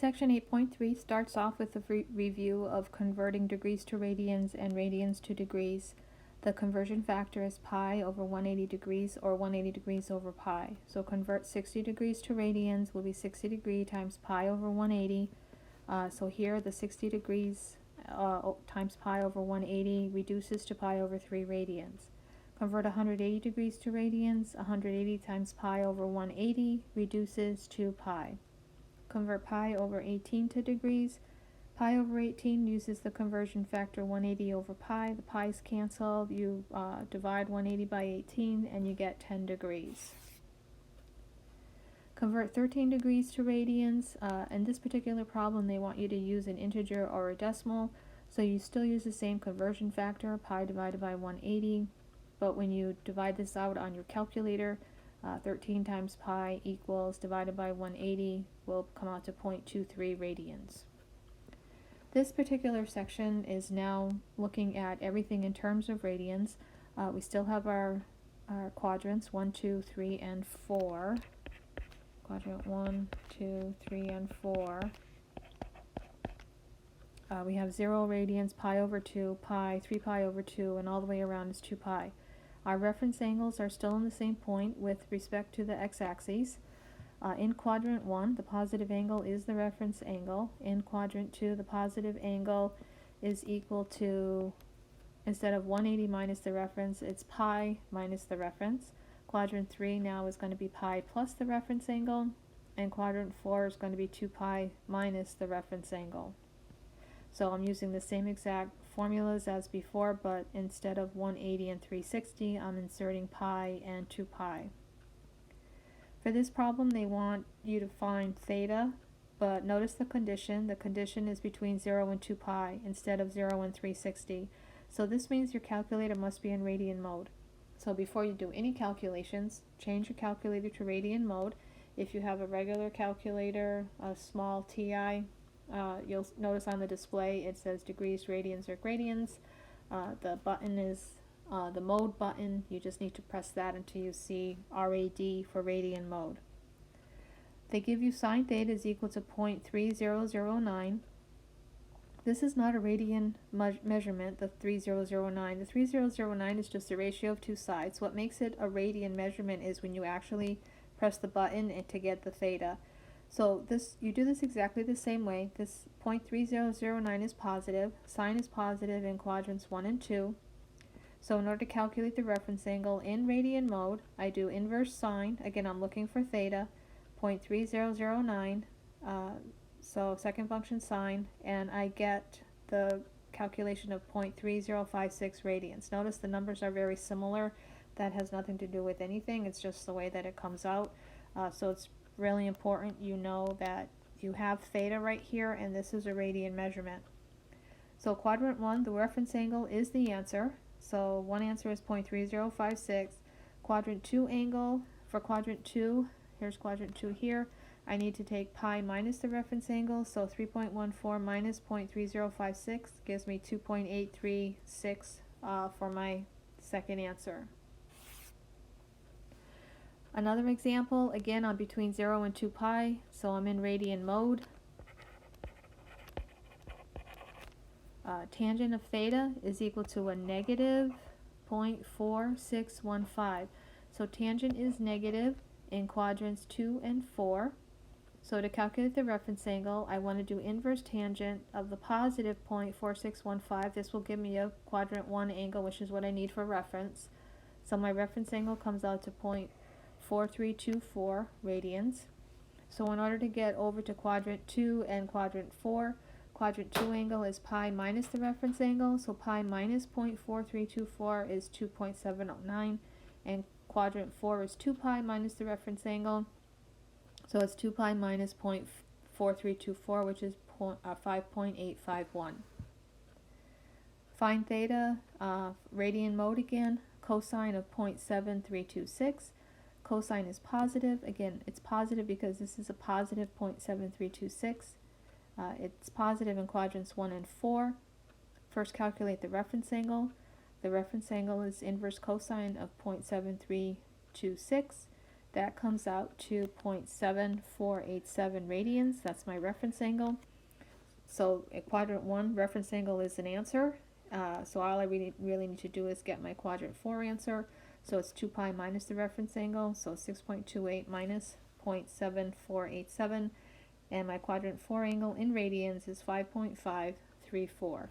Section 8.3 starts off with a review of converting degrees to radians and radians to degrees. The conversion factor is pi over 180 degrees or 180 degrees over pi. So convert 60 degrees to radians will be 60 degrees times pi over 180. So here the 60 degrees times pi over 180 reduces to pi over 3 radians. Convert 180 degrees to radians. 180 times pi over 180 reduces to pi. Convert pi over 18 to degrees. Pi over 18 uses the conversion factor 180 over pi. The pi's cancel. You divide 180 by 18 and you get 10 degrees. Convert 13 degrees to radians. In this particular problem, they want you to use an integer or a decimal. So you still use the same conversion factor, pi divided by 180. But when you divide this out on your calculator, 13 times pi equals divided by 180 will come out to 0.23 radians. This particular section is now looking at everything in terms of radians. We still have our quadrants 1, 2, 3, and 4. Quadrant 1, 2, 3, and 4. We have 0 radians, pi over 2, pi, 3 pi over 2, and all the way around is 2 pi. Our reference angles are still in the same point with respect to the x-axis. In quadrant 1, the positive angle is the reference angle. In quadrant 2, the positive angle is equal to, instead of 180 minus the reference, it's pi minus the reference. Quadrant 3 now is going to be pi plus the reference angle, and quadrant 4 is going to be 2 pi minus the reference angle. So I'm using the same exact formulas as before, but instead of 180 and 360, I'm inserting pi and 2 pi. For this problem, they want you to find theta, but notice the condition. The condition is between 0 and 2 pi instead of 0 and 360. So this means your calculator must be in radian mode. So before you do any calculations, change your calculator to radian mode. If you have a regular calculator, a small TI, you'll notice on the display it says degrees, radians, or gradians. The button is the mode button. You just need to press that until you see RAD for radian mode. They give you sine theta is equal to 0.3009. This is not a radian measurement, the 3009. The 3009 is just the ratio of two sides. What makes it a radian measurement is when you actually press the button and to get the theta. So you do this exactly the same way. This 0.3009 is positive. Sine is positive in quadrants 1 and 2. So in order to calculate the reference angle in radian mode, I do inverse sine. Again, I'm looking for theta, 0.3009. So second function sine, and I get the calculation of 0.3056 radians. Notice the numbers are very similar. That has nothing to do with anything. It's just the way that it comes out. So it's really important you know that you have theta right here, and this is a radian measurement. So quadrant 1, the reference angle is the answer. So one answer is 0.3056. Quadrant 2 angle, for quadrant 2, here's quadrant 2 here, I need to take pi minus the reference angle, so 3.14 minus 0.3056 gives me 2.836 for my second answer. Another example, again I'm between 0 and 2 pi, so I'm in radian mode. Tangent of theta is equal to a negative 0.4615. So tangent is negative in quadrants 2 and 4. So to calculate the reference angle, I want to do inverse tangent of the positive 0.4615. This will give me a quadrant 1 angle, which is what I need for reference. So my reference angle comes out to 0.4324 radians. So in order to get over to quadrant 2 and quadrant 4, quadrant 2 angle is pi minus the reference angle, so pi minus 0.4324 is 2.709, and quadrant 4 is 2 pi minus the reference angle, so it's 2 pi minus 0.4324, which is 5.851. Find theta, radian mode again, cosine of 0.7326. Cosine is positive. Again, it's positive because this is a positive 0.7326. It's positive in quadrants 1 and 4. First calculate the reference angle. The reference angle is inverse cosine of 0.7326. That comes out to 0.7487 radians. That's my reference angle. So at quadrant 1, reference angle is an answer. So all I really need to do is get my quadrant 4 answer. So it's 2 pi minus the reference angle, so 6.28 minus 0.7487. And my quadrant 4 angle in radians is 5.534.